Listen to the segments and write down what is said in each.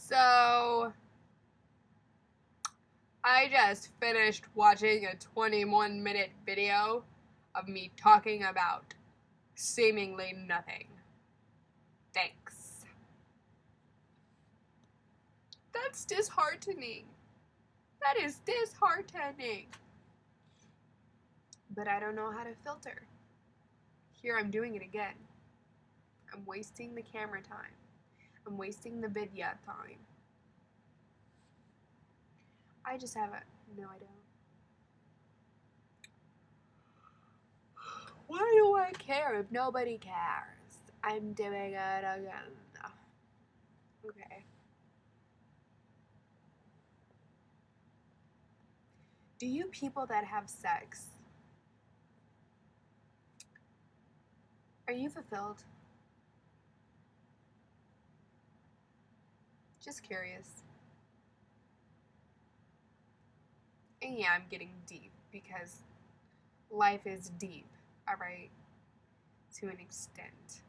So, I just finished watching a 21-minute video of me talking about seemingly nothing. Thanks. That's disheartening. That is disheartening. But I don't know how to filter. Here I'm doing it again. I'm wasting the camera time. I'm wasting the video time. I just have a... No, I don't. Why do I care if nobody cares? I'm doing it again. Okay. Do you people that have sex, are you fulfilled? Just curious. And yeah, I'm getting deep because life is deep, alright? To an extent.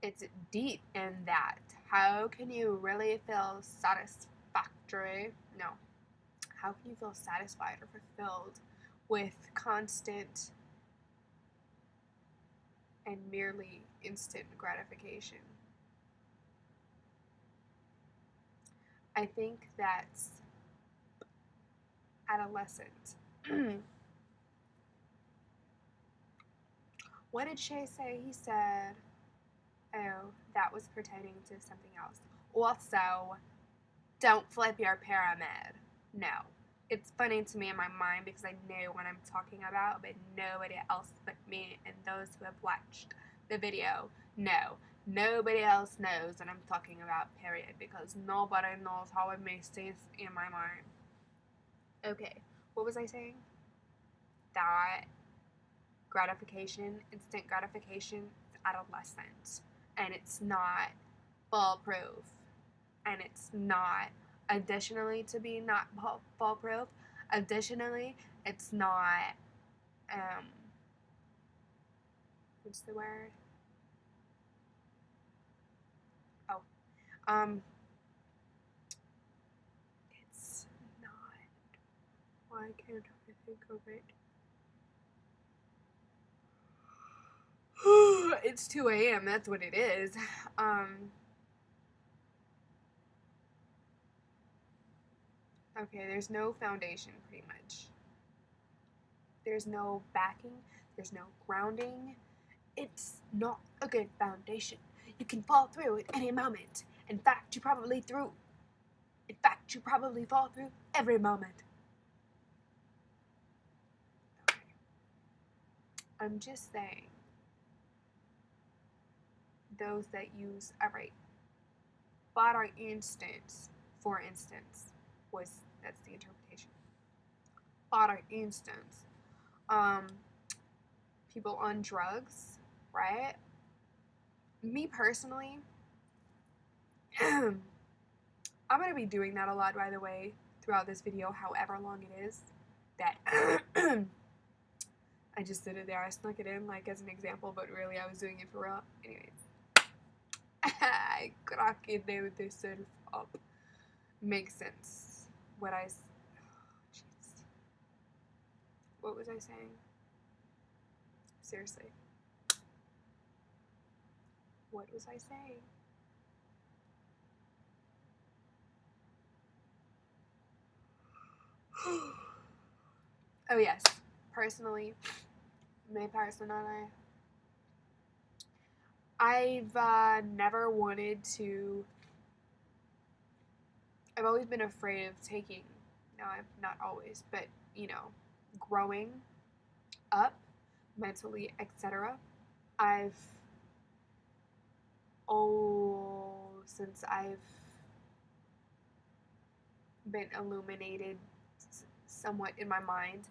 It's deep in that. How can you really feel satisfactory? No. How can you feel satisfied or fulfilled with constant and merely instant gratification? I think that's adolescent. What did Shay say? He said, oh, that was pertaining to something else. Also, don't flip your pyramid. No. It's funny to me in my mind because I know what I'm talking about, but nobody else but me and those who have watched the video know. Nobody else knows what I'm talking about, period, because nobody knows how it makes sense in my mind. Okay, what was I saying? That gratification, instant gratification, is adolescent, and it's not foolproof, and it's not, additionally to be not foolproof, additionally, it's not, what's the word? Oh, it's not, why can't I think of it? It's 2 a.m., that's what it is. Okay, there's no foundation, pretty much. There's no backing, there's no grounding. It's not a good foundation. You can fall through at any moment. In fact, you probably fall through every moment. Okay. I'm just saying, those that use, alright, body instance, for instance, that's the interpretation. Body instance. People on drugs, right? Me personally, I'm going to be doing that a lot, by the way, throughout this video, however long it is, that I just did it there. I snuck it in, like, as an example, but really I was doing it for real. Anyways. I crack it there with yourself up. Makes sense. Jeez. What was I saying? Seriously. What was I saying? Oh yes. Personally, I've never wanted to. I've always been afraid of taking. No, I'm not always, but growing up mentally, etc. Since I've been illuminated somewhat in my mind,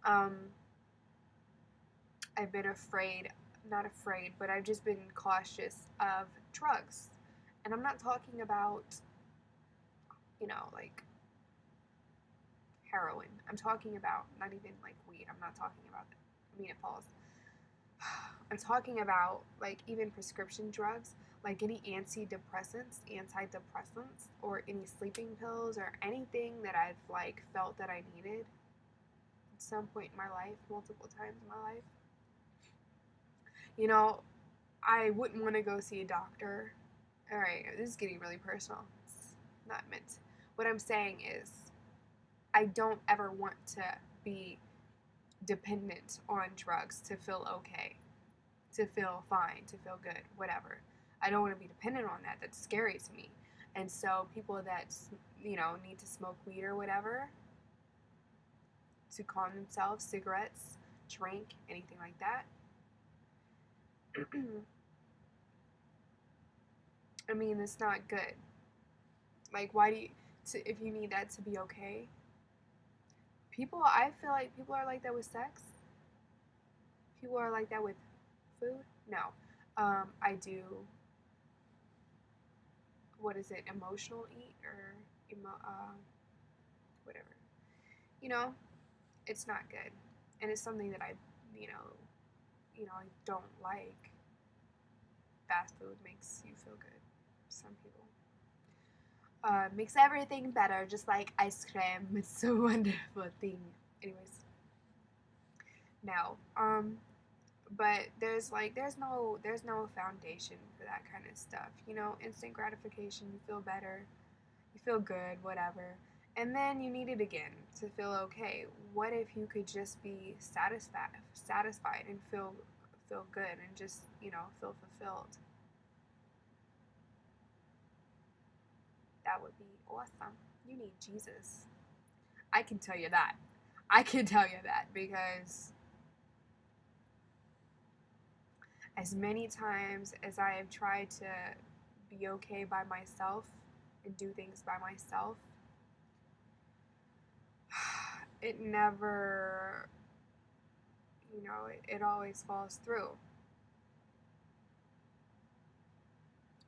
I've been not afraid, but I've just been cautious of drugs. And I'm not talking about, like heroin. I'm talking about not even like weed. I'm not talking about that. I mean, it falls. I'm talking about like even prescription drugs, like any antidepressants, or any sleeping pills, or anything that I've like felt that I needed at some point in my life, multiple times in my life. You know, I wouldn't want to go see a doctor. Alright, this is getting really personal. It's not meant to. What I'm saying is, I don't ever want to be dependent on drugs to feel okay, to feel fine, to feel good, whatever. I don't want to be dependent on that. That's scary to me. And so people that, need to smoke weed or whatever to calm themselves, cigarettes, drink, anything like that. I mean, it's not good. Like, why do you, if you need that to be okay? I feel like people are like that with sex. People are like that with food. No. I do, what is it, emotional eat, or whatever. You know, it's not good. And it's something that I I don't like. Fast food makes you feel good. Some people. Makes everything better, just like ice cream. It's a wonderful thing. Anyways, no. But there's no foundation for that kind of stuff. Instant gratification. You feel better. You feel good. Whatever. And then you need it again to feel okay. What if you could just be satisfied and feel good and just feel fulfilled? That would be awesome. You need Jesus. I can tell you that. Because as many times as I have tried to be okay by myself and do things by myself, it never, it always falls through.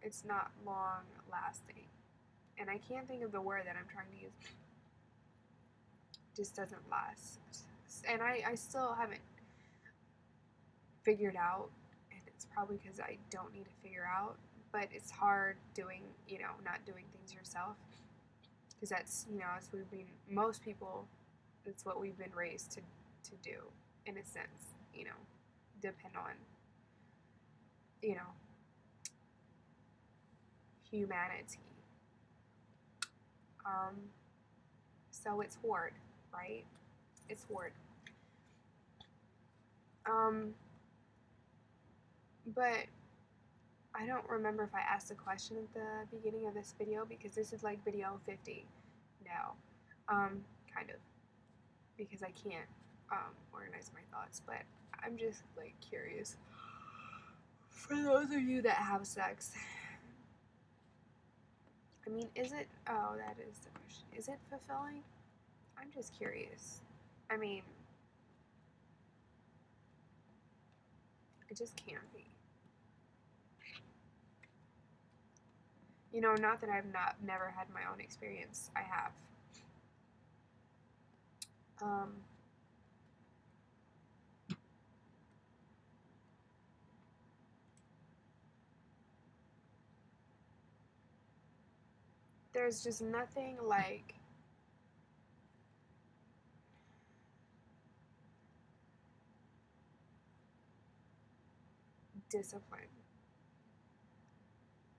It's not long lasting. And I can't think of the word that I'm trying to use. It just doesn't last. And I still haven't figured out, and it's probably because I don't need to figure out, but it's hard doing, not doing things yourself. Because that's, most people, it's what we've been raised to do, in a sense, depend on, humanity. So it's hard, right? It's hard. But I don't remember if I asked a question at the beginning of this video, because this is like video 50 now. Kind of. Because I can't organize my thoughts, but I'm just like curious. For those of you that have sex, I mean, that is the question. Is it fulfilling? I'm just curious. I mean, it just can't be. Not that I've never had my own experience. I have. There's just nothing like discipline.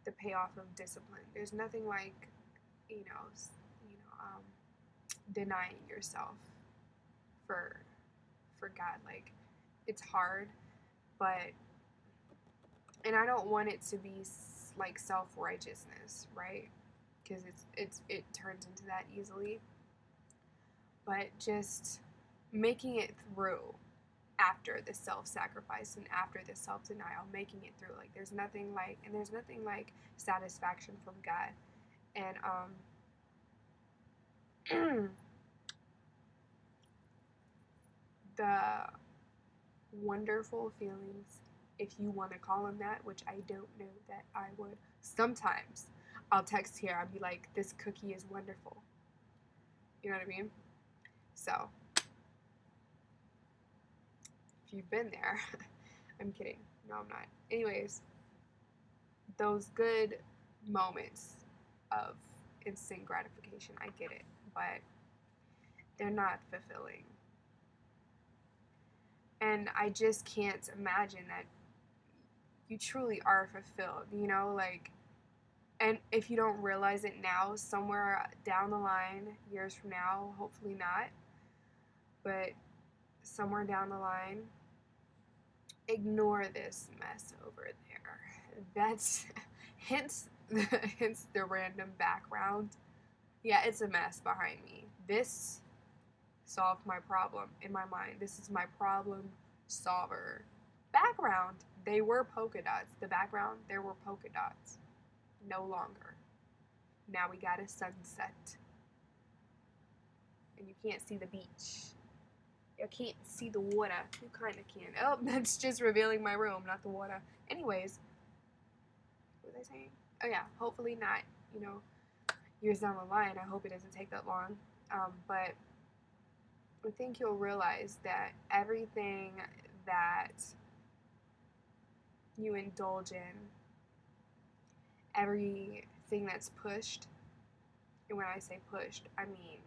The payoff of discipline. There's nothing like, denying yourself for God. Like, it's hard, and I don't want it to be like self-righteousness, right? Because it turns into that easily. But just making it through after the self-sacrifice and after the self-denial, making it through. Like, there's nothing like satisfaction from God. And the wonderful feelings, if you want to call them that, which I don't know that I would. Sometimes I'll text here, I'll be like, this cookie is wonderful. You know what I mean? So, if you've been there, I'm kidding. No, I'm not. Anyways, those good moments of instant gratification, I get it, but they're not fulfilling. And I just can't imagine that you truly are fulfilled, you know, like, and if you don't realize it now, somewhere down the line, years from now, hopefully not, but somewhere down the line, ignore this mess over there. That's hence hence the random background. Yeah, it's a mess behind me. This solved my problem in my mind. This is my problem solver. Background, they were polka dots. The background, there were polka dots. No longer. Now we got a sunset. And you can't see the beach. You can't see the water. You kind of can. Oh, that's just revealing my room, not the water. Anyways, what was I saying? Oh yeah, hopefully not, you know, years down the line. I hope it doesn't take that long. But I think you'll realize that everything that you indulge in, everything that's pushed, and when I say pushed, I mean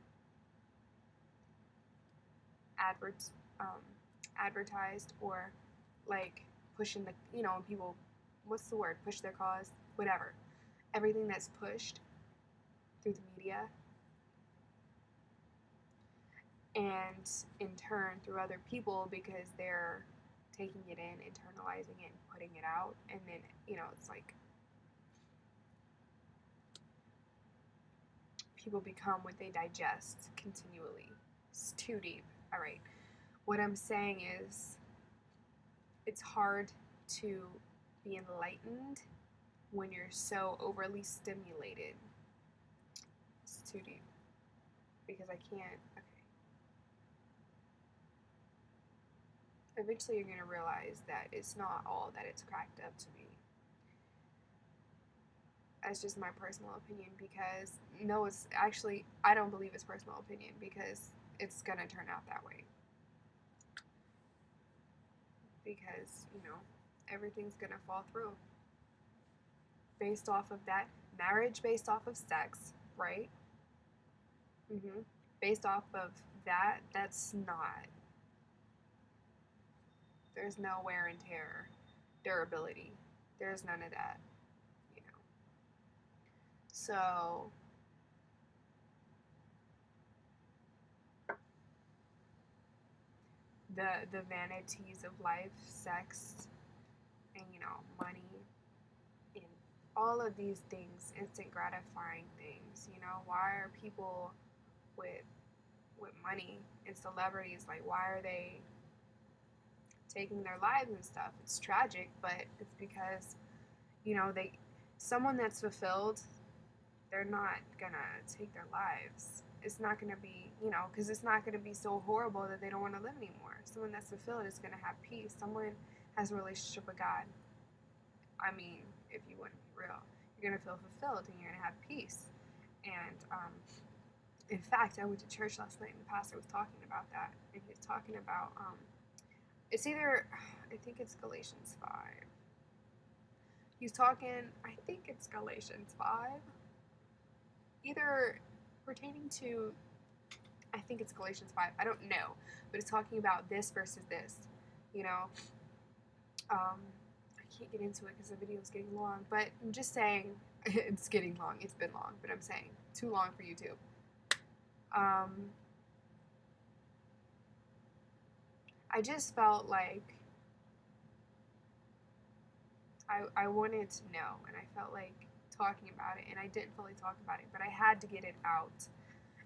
adverts, advertised, or like pushing the, you know, people, what's the word, push their cause, whatever. Everything that's pushed through the media, and in turn through other people, because they're taking it in, internalizing it, and putting it out, and then, you know, it's like people become what they digest continually. It's too deep. All right. What I'm saying is, it's hard to be enlightened when you're so overly stimulated. It's too deep. Because I can't. Okay. Eventually, you're going to realize that it's not all that it's cracked up to be. That's just my personal opinion, because no, it's actually, I don't believe it's personal opinion, because it's going to turn out that way. Because, you know, everything's going to fall through based off of that. Marriage based off of sex, right? Based off of that, that's not. There's no wear and tear, durability. There's none of that, you know. So the vanities of life, sex, and, you know, money, and all of these things, instant gratifying things, you know, why are people with money and celebrities, like, why are they taking their lives and stuff? It's tragic, but it's because, you know, someone that's fulfilled, they're not gonna take their lives. It's not gonna be, you know, because it's not gonna be so horrible that they don't want to live anymore. Someone that's fulfilled is gonna have peace. Someone has a relationship with God. I mean, if you want to be real, you're gonna feel fulfilled and you're gonna have peace. And in fact, I went to church last night and the pastor was talking about that, and he was talking about it's either, I think it's Galatians 5. He's talking, I think it's Galatians 5, either pertaining to, I think it's Galatians 5, I don't know, but it's talking about this versus this, you know. I can't get into it because the video is getting long, but I'm just saying, it's getting long, it's been long, but I'm saying, too long for YouTube. I just felt like I wanted to know, and I felt like talking about it, and I didn't fully talk about it, but I had to get it out,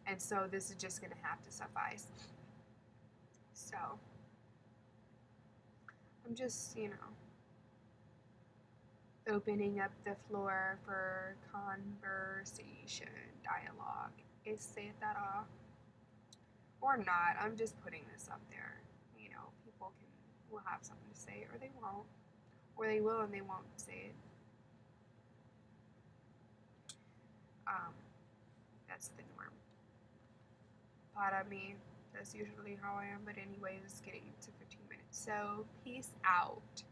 and so this is just going to have to suffice. So, I'm just, you know, opening up the floor for conversation, dialogue, etc. Or not, I'm just putting this up there. You know, people will have something to say, or they won't. Or they will and they won't say it. That's the norm. Para me, that's usually how I am. But anyways, it's getting to 15 minutes. So, peace out.